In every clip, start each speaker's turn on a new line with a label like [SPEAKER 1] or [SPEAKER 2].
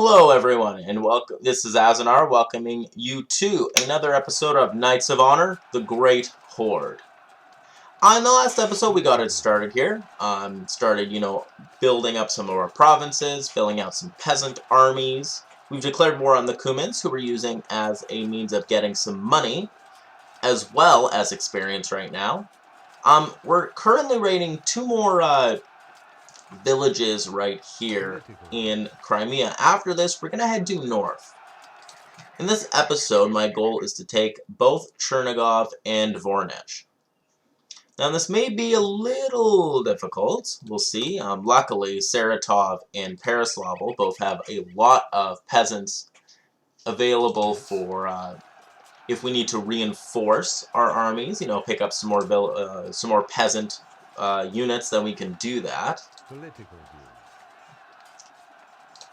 [SPEAKER 1] Hello everyone, and welcome. This is Azanar welcoming you to another episode of Knights of Honor, the Great Horde. On the last episode, we got it started here. Building up some of our provinces, filling out some peasant armies. We've declared war on the Cumans, who we're using as a means of getting some money, as well as experience right now. We're currently raiding two more villages right here in Crimea. After this, we're going to head due north. In this episode, my goal is to take both Chernigov and Voronezh. Now, this may be a little difficult. We'll see. Luckily, Saratov and Peroslavl both have a lot of peasants available for if we need to reinforce our armies. Pick up some more peasant units. Then we can do that.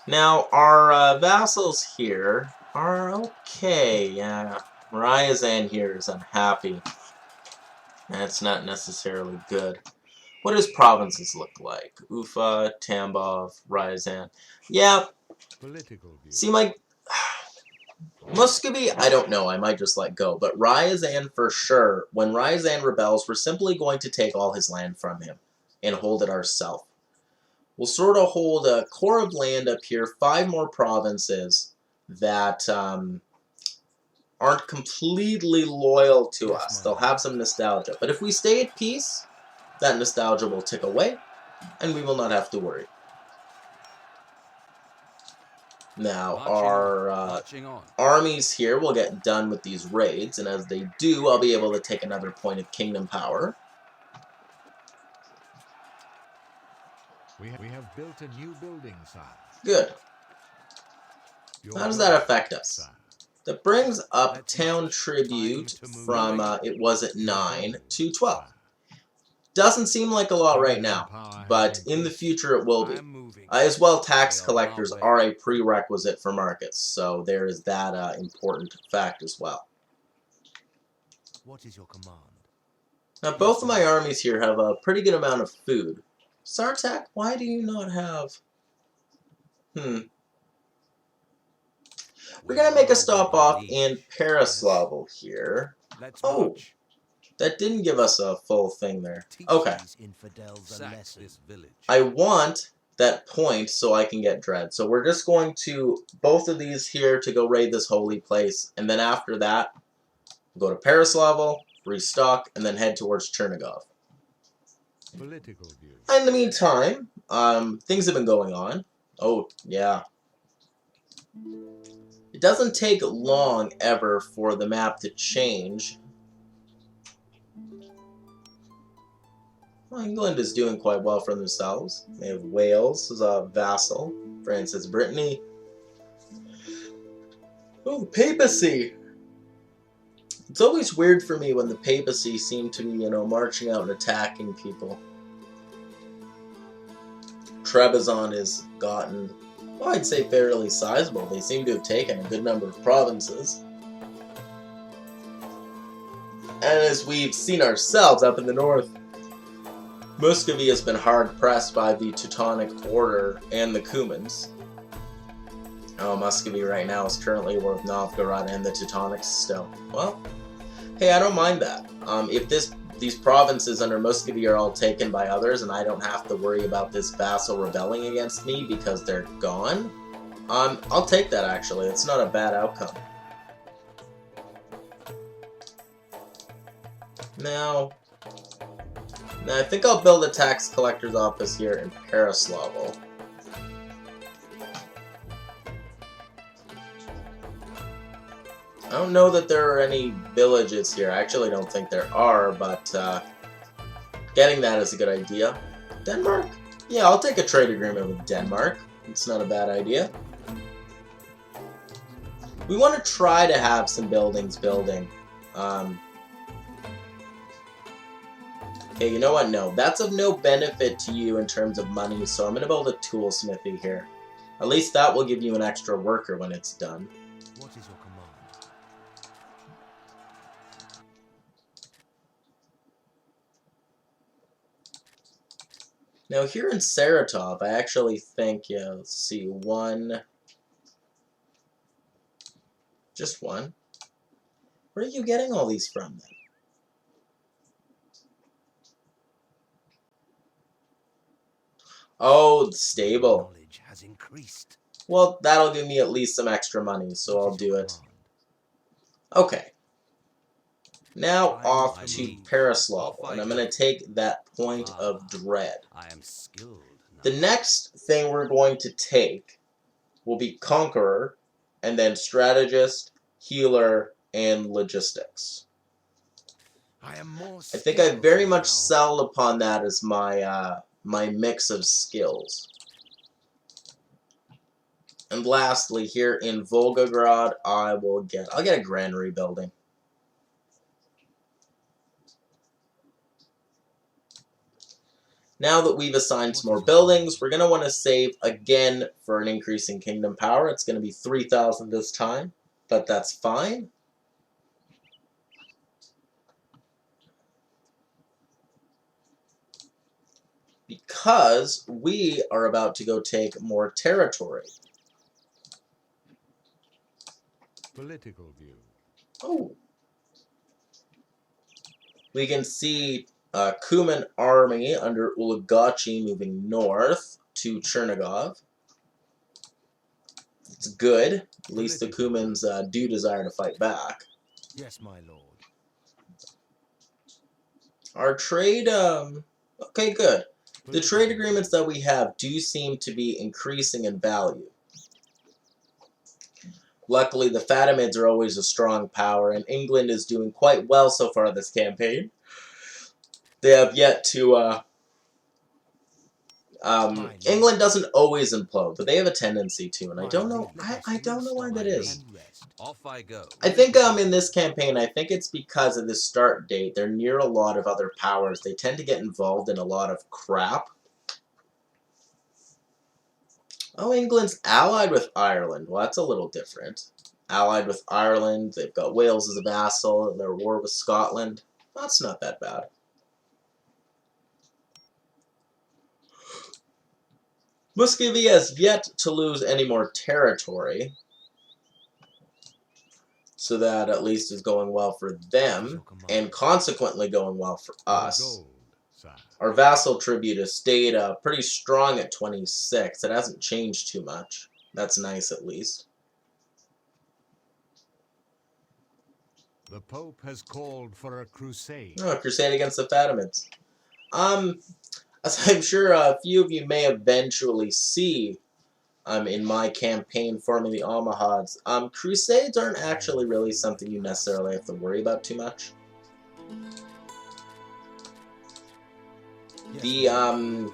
[SPEAKER 1] Now, our vassals here are okay. Yeah, Ryazan here is unhappy. That's not necessarily good. What does provinces look like? Ufa, Tambov, Ryazan. Yeah. See, Muscovy, I don't know. I might just let go. But Ryazan for sure. When Ryazan rebels, we're simply going to take all his land from him and hold it ourselves. We'll sort of hold a core of land up here, 5 more provinces that aren't completely loyal to us. They'll have some nostalgia. But if we stay at peace, that nostalgia will tick away, and we will not have to worry. Now, our armies here will get done with these raids, and as they do, I'll be able to take another point of kingdom power.
[SPEAKER 2] We have built a new building, sire.
[SPEAKER 1] Good. How does that affect us? That brings up town tribute from, it was at 9 to 12. Doesn't seem like a lot right now, but in the future it will be. As well, tax collectors are a prerequisite for markets, so there is that important fact as well.
[SPEAKER 2] What is your command?
[SPEAKER 1] Now, both of my armies here have a pretty good amount of food. Sartak, why do you not have... We're going to make a stop off in Peroslavl here. Oh, that didn't give us a full thing there. Okay. I want that point so I can get Dread. So we're just going to, both of these here to go raid this holy place. And then after that, we'll go to Peroslavl, restock, and then head towards Chernigov. In the meantime, things have been going on. Oh, yeah. It doesn't take long ever for the map to change. Well, England is doing quite well for themselves. They have Wales as a vassal. France has Brittany. Oh, the papacy! It's always weird for me when the papacy seem to be, marching out and attacking people. Trebizond has gotten, well, I'd say fairly sizable. They seem to have taken a good number of provinces. And as we've seen ourselves up in the north, Muscovy has been hard pressed by the Teutonic Order and the Cumans. Oh, Muscovy right now is currently with Novgorod and the Teutonics still. Well, hey, I don't mind that. If these provinces under Muscovy are all taken by others and I don't have to worry about this vassal rebelling against me because they're gone, I'll take that actually. It's not a bad outcome. Now, I think I'll build a tax collector's office here in Peroslavl. I don't know that there are any villages here. I actually don't think there are, but getting that is a good idea. Denmark? Yeah, I'll take a trade agreement with Denmark. It's not a bad idea. We want to try to have some buildings building. Okay, you know what? No, that's of no benefit to you in terms of money, so I'm going to build a tool smithy here. At least that will give you an extra worker when it's done.
[SPEAKER 2] What is your command?
[SPEAKER 1] Now here in Saratov, I actually think, let's see, 1, Just one? Where are you getting all these from, then? Oh, stable.
[SPEAKER 3] Knowledge has increased.
[SPEAKER 1] Well, that'll give me at least some extra money, so I'll do it. Okay. Now off to Paraslav, and I'm going to take that point of dread.
[SPEAKER 3] I am skilled now.
[SPEAKER 1] The next thing we're going to take will be Conqueror, and then Strategist, Healer, and Logistics.
[SPEAKER 3] I am more
[SPEAKER 1] I think I very much
[SPEAKER 3] now.
[SPEAKER 1] settled upon that as my my mix of skills. And lastly, here in Volgograd, I'll get a granary building. Now that we've assigned some more buildings, we're going to want to save again for an increase in kingdom power. It's going to be 3,000 this time, but that's fine. Because we are about to go take more territory.
[SPEAKER 2] Political view.
[SPEAKER 1] Oh. We can see Cuman army under Ulagachi moving north to Chernigov. It's good. At least the Cumans do desire to fight back.
[SPEAKER 3] Yes, my lord.
[SPEAKER 1] Our trade, okay, good. The trade agreements that we have do seem to be increasing in value. Luckily, the Fatimids are always a strong power, and England is doing quite well so far this campaign. They have yet to, England doesn't always implode, but they have a tendency to, and I don't know why that is.
[SPEAKER 3] Off I go.
[SPEAKER 1] I think, in this campaign, I think it's because of the start date. They're near a lot of other powers. They tend to get involved in a lot of crap. Oh, England's allied with Ireland. Well, that's a little different. Allied with Ireland. They've got Wales as a vassal. They're at war with Scotland. That's not that bad. Muscovy has yet to lose any more territory. So that at least is going well for them, and consequently going well for us. Our vassal tribute has stayed pretty strong at 26. It hasn't changed too much. That's nice, at least.
[SPEAKER 2] The Pope has called for a crusade.
[SPEAKER 1] Oh, a crusade against the Fatimids. As I'm sure a few of you may eventually see in my campaign forming the Almohads, crusades aren't actually really something you necessarily have to worry about too much. The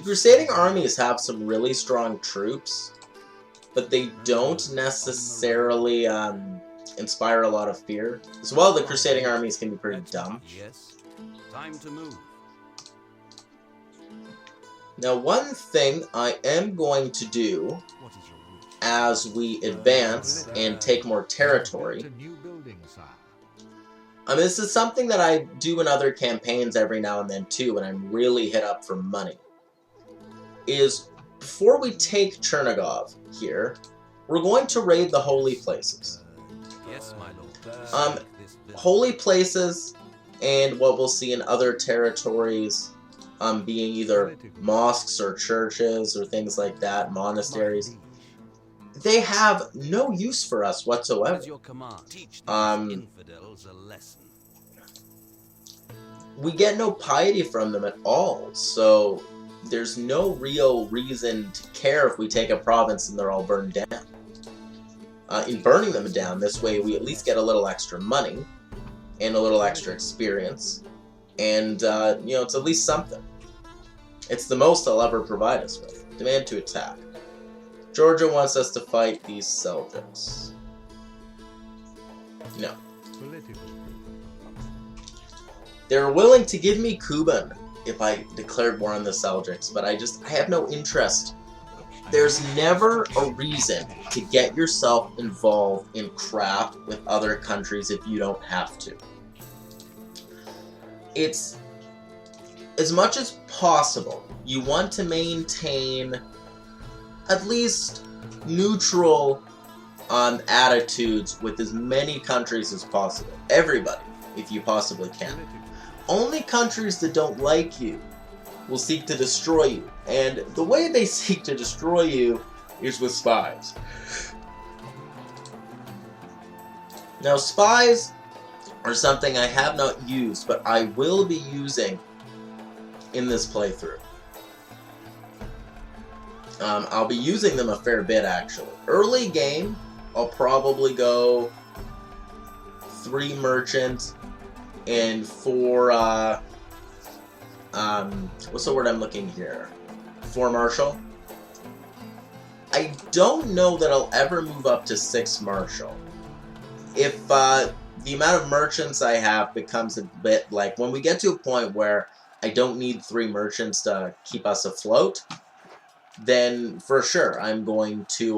[SPEAKER 1] crusading armies have some really strong troops, but they don't necessarily inspire a lot of fear. As well, the crusading armies can be pretty dumb.
[SPEAKER 3] Yes. Time to move.
[SPEAKER 1] Now, one thing I am going to do as we advance and take more territory, this is something that I do in other campaigns every now and then too, when I'm really hit up for money, is before we take Chernigov here, we're going to raid the holy places.
[SPEAKER 3] Yes, my lord.
[SPEAKER 1] Holy places and what we'll see in other territories being either mosques or churches or things like that, monasteries. They have no use for us whatsoever.
[SPEAKER 3] What is your command? Teach these infidels a lesson.
[SPEAKER 1] We get no piety from them at all, so there's no real reason to care if we take a province and they're all burned down. In burning them down, this way we at least get a little extra money and a little extra experience, and it's at least something. It's the most they'll ever provide us with. Demand to attack. Georgia wants us to fight these Seljuks. No. They're willing to give me Cuman if I declared war on the Seljuks, but I have no interest. There's never a reason to get yourself involved in crap with other countries if you don't have to. It's as much as possible, you want to maintain at least neutral attitudes with as many countries as possible. Everybody, if you possibly can. Only countries that don't like you will seek to destroy you. And the way they seek to destroy you is with spies. Now, spies are something I have not used, but I will be using in this playthrough. I'll be using them a fair bit, actually. Early game, I'll probably go 3 merchant and 4, what's the word I'm looking here? 4 martial. I don't know that I'll ever move up to 6 martial. If the amount of merchants I have becomes a bit like, when we get to a point where I don't need 3 merchants to keep us afloat, then for sure I'm going to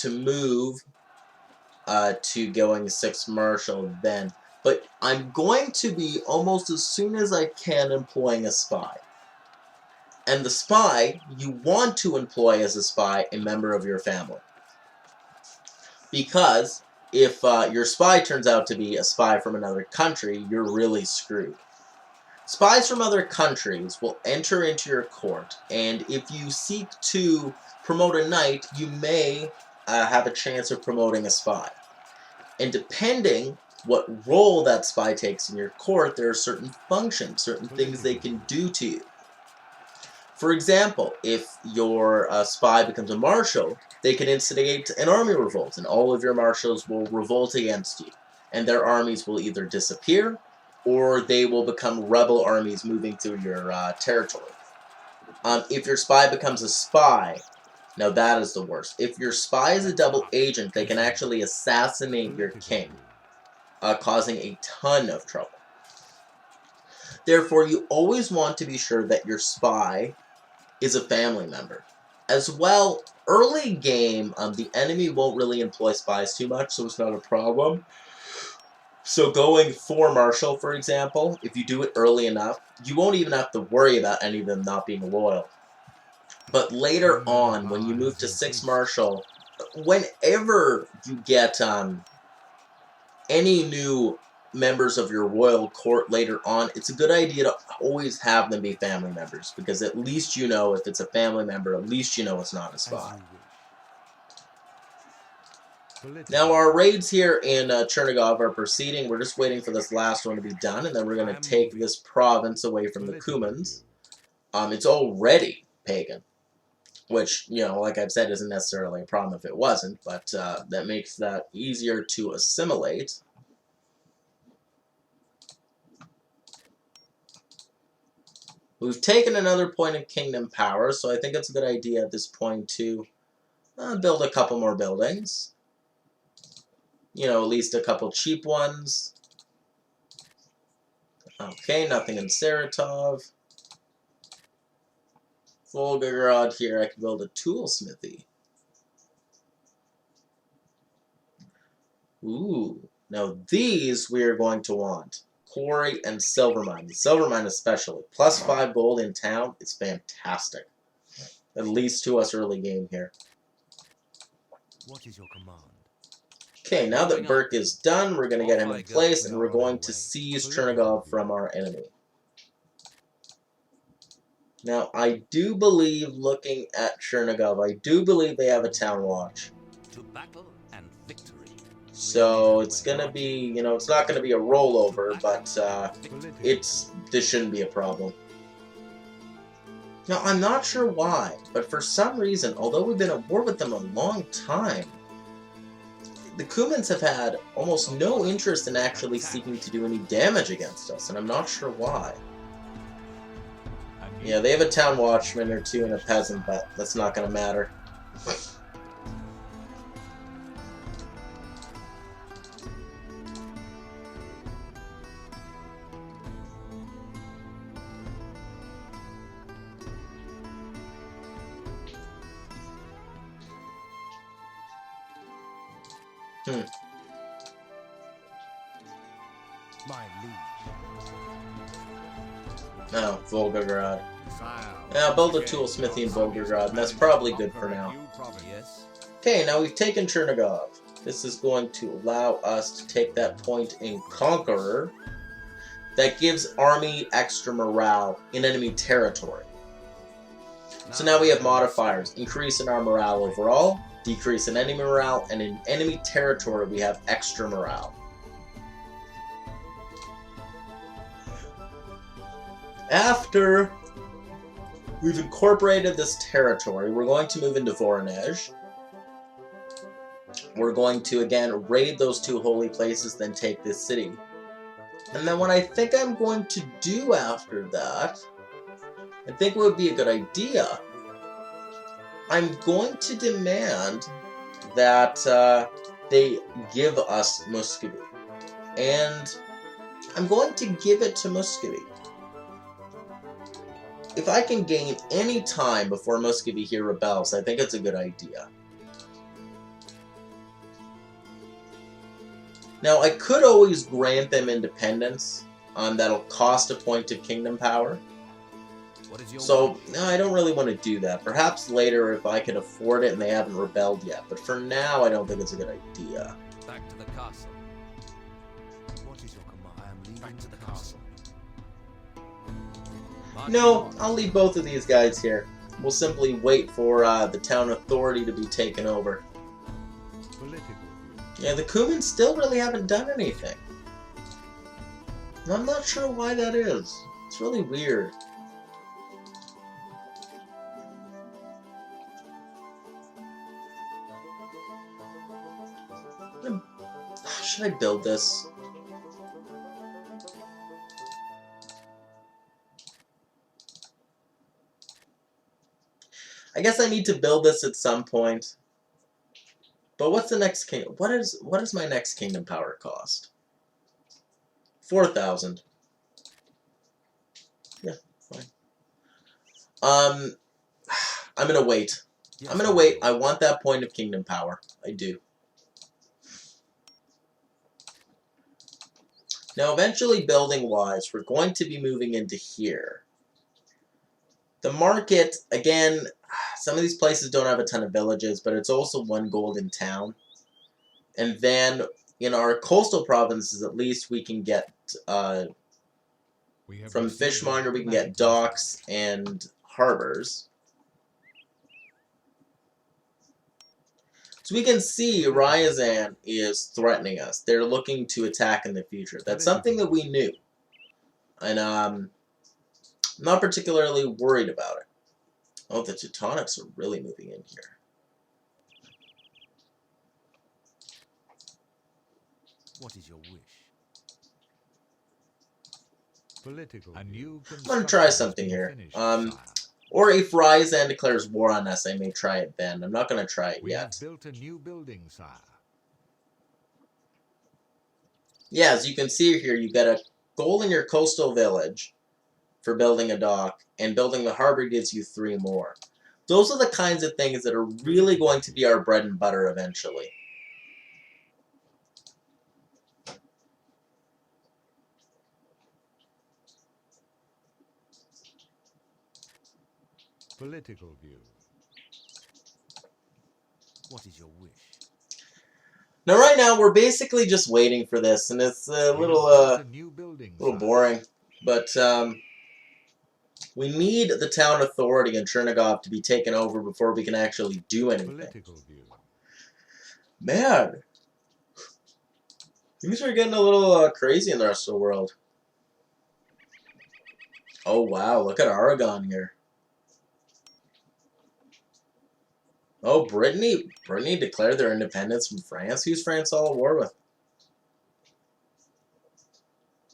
[SPEAKER 1] move to going 6 martial then. But I'm going to be almost as soon as I can employing a spy. And the spy, you want to employ as a spy a member of your family. Because if your spy turns out to be a spy from another country, you're really screwed. Spies from other countries will enter into your court, and if you seek to promote a knight, you may have a chance of promoting a spy. And depending what role that spy takes in your court, there are certain functions, certain things they can do to you. For example, if your spy becomes a marshal, they can instigate an army revolt, and all of your marshals will revolt against you. And their armies will either disappear, or they will become rebel armies moving through your territory. If your spy becomes a spy, now that is the worst. If your spy is a double agent, they can actually assassinate your king, causing a ton of trouble. Therefore, you always want to be sure that your spy is a family member. As well, early game, the enemy won't really employ spies too much, so it's not a problem. So going 4 martial, for example, if you do it early enough, you won't even have to worry about any of them not being loyal. But later on, when you move to 6 martial, whenever you get any new members of your royal court later on, it's a good idea to always have them be family members, because at least you know if it's a family member, at least you know it's not a spy. Now our raids here in Chernigov are proceeding. We're just waiting for this last one to be done, and then we're going to take this province away from the Cumans. It's already pagan, which, you know, like I've said, isn't necessarily a problem if it wasn't, but that makes that easier to assimilate. We've taken another point of kingdom power, so I think it's a good idea at this point to build a couple more buildings. You know, at least a couple cheap ones. Okay, nothing in Saratov. Volgograd here, I can build a tool smithy. Ooh, now these we are going to want. Quarry and silver mine. The silver mine especially. +5 gold in town is fantastic. At least to us early game here.
[SPEAKER 3] What is your command?
[SPEAKER 1] Okay, now that Burke is done, we're going to get him in place, and we're going to seize Chernigov from our enemy. Now, I do believe, looking at Chernigov, I do believe they have a town watch.
[SPEAKER 3] To battle and victory.
[SPEAKER 1] So it's going to be, you know, it's not going to be a rollover, but this shouldn't be a problem. Now, I'm not sure why, but for some reason, although we've been at war with them a long time, the Cumans have had almost no interest in actually seeking to do any damage against us, and I'm not sure why. Yeah, they have a town watchman or 2 and a peasant, but that's not going to matter.
[SPEAKER 2] My liege.
[SPEAKER 1] No, Volgograd.
[SPEAKER 2] Sire,
[SPEAKER 1] Yeah, build a
[SPEAKER 2] once again,
[SPEAKER 1] toolsmithy in
[SPEAKER 2] your son is
[SPEAKER 1] Volgograd, and that's
[SPEAKER 2] commanded to
[SPEAKER 1] probably good for
[SPEAKER 2] conquer a
[SPEAKER 1] now.
[SPEAKER 2] new province.
[SPEAKER 3] Yes.
[SPEAKER 1] Okay, now we've taken Chernigov. This is going to allow us to take that point in Conqueror. That gives army extra morale in enemy territory. So now we have modifiers. Increase in our morale overall, decrease in enemy morale, and in enemy territory we have extra morale. After we've incorporated this territory, we're going to move into Voronezh. We're going to, again, raid those two holy places, then take this city. And then what I think I'm going to do after that, I think what would be a good idea, I'm going to demand that they give us Muscovy. And I'm going to give it to Muscovy. If I can gain any time before Muscovy here rebels, I think it's a good idea. Now, I could always grant them independence. That'll cost a point of kingdom power.
[SPEAKER 3] What is your
[SPEAKER 1] So, no, I don't really want to do that. Perhaps later if I can afford it and they haven't rebelled yet. But for now, I don't think it's a good idea.
[SPEAKER 3] Back to the castle. What is your command? I am leaving back to the castle.
[SPEAKER 1] No, I'll leave both of these guys here. We'll simply wait for the town authority to be taken over.
[SPEAKER 2] Political.
[SPEAKER 1] Yeah, the Cuman still really haven't done anything. And I'm not sure why that is. It's really weird. Should I build this? I guess I need to build this at some point. But what's the next king? What is my next kingdom power cost? 4,000. Yeah, fine. I'm gonna wait.
[SPEAKER 3] Yes,
[SPEAKER 1] I'm gonna wait. I want that point of kingdom power. I do. Now, eventually, building-wise, we're going to be moving into here. The market, again, some of these places don't have a ton of villages, but it's also one golden town. And then, in our coastal provinces, at least, we can get, from Fishmonger, we can get docks and harbors. So we can see Ryazan is threatening us. They're looking to attack in the future. That's something that we knew. And I'm not particularly worried about it. Oh, the Teutonics are really moving in here.
[SPEAKER 3] What is your wish?
[SPEAKER 2] Political.
[SPEAKER 1] I'm going to try something here. Or if Ryazan declares war on us, I may try it then. I'm not going to try it
[SPEAKER 2] We
[SPEAKER 1] yet.
[SPEAKER 2] have built a new building, sire.
[SPEAKER 1] Yeah, as you can see here, you get a goal in your coastal village for building a dock, and building the harbor gives you 3 more. Those are the kinds of things that are really going to be our bread and butter eventually.
[SPEAKER 2] Political view.
[SPEAKER 3] What is your wish?
[SPEAKER 1] Now, right now, we're basically just waiting for this, and it's a little boring. But we need the town authority in Chernigov to be taken over before we can actually do anything. Man, things are getting a little crazy in the rest of the world. Oh wow, look at Aragon here. Oh, Brittany declared their independence from France. Who's France all at war with?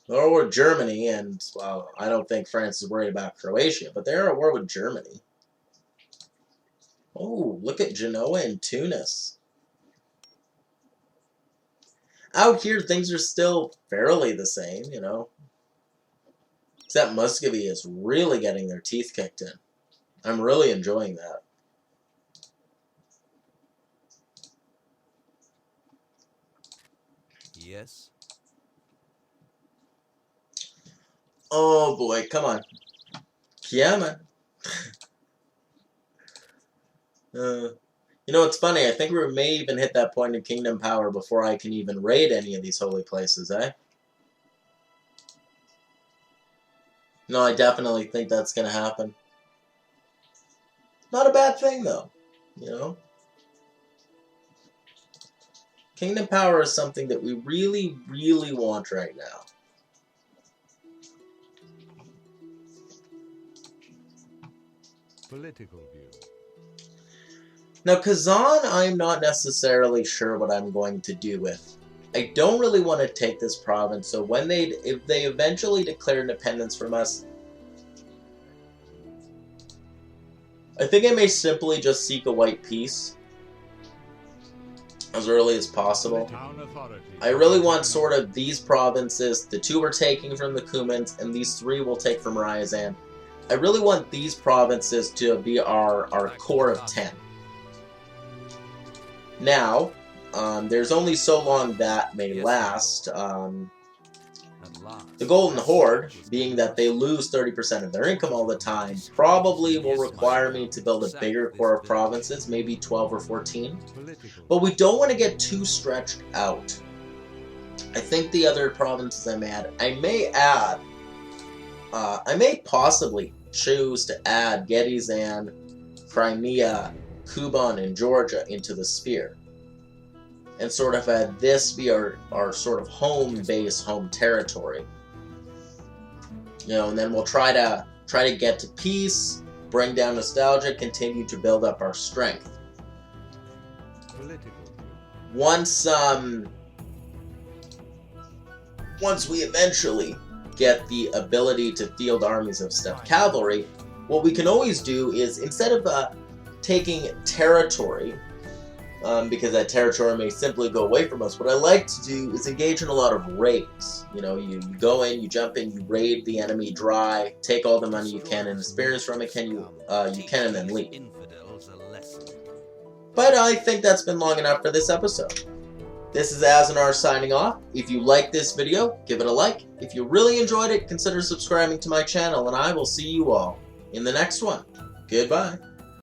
[SPEAKER 1] They're at war with Germany, and, well, I don't think France is worried about Croatia, but they're at war with Germany. Oh, look at Genoa and Tunis. Out here, things are still fairly the same, you know. Except Muscovy is really getting their teeth kicked in. I'm really enjoying that.
[SPEAKER 3] Yes.
[SPEAKER 1] Oh boy, come on. Cuman. You know, it's funny, I think we may even hit that point in Kingdom Power before I can even raid any of these holy places, eh? No, I definitely think that's gonna happen. Not a bad thing, though, you know? Kingdom Power is something that we really, really want right now.
[SPEAKER 2] Political view.
[SPEAKER 1] Now, Kazan, I'm not necessarily sure what I'm going to do with. I don't really want to take this province, so if they eventually declare independence from us, I think I may simply just seek a white peace as early as possible. I really want sort of these provinces, the 2 we're taking from the Cumans, and these 3 we'll take from Ryazan. I really want these provinces to be our core of 10. Now, there's only so long that may last. The Golden Horde, being that they lose 30% of their income all the time, probably will require me to build a bigger core of provinces, maybe 12 or 14. But we don't want to get too stretched out. I think the other provinces I may possibly choose to add Gettysburg, Crimea, Cuman, and Georgia into the sphere. And sort of have this be our sort of home base, home territory. You know, and then we'll try to get to peace, bring down nostalgia, continue to build up our strength. Once we eventually get the ability to field armies of steppe cavalry, what we can always do is, instead of taking territory, because that territory may simply go away from us, what I like to do is engage in a lot of raids. You know, you go in, you jump in, you raid the enemy dry, take all the money you can and experience from it, you can, and then leave. But I think that's been long enough for this episode. This is Azanar signing off. If you like this video, give it a like. If you really enjoyed it, consider subscribing to my channel, and I will see you all in the next one. Goodbye.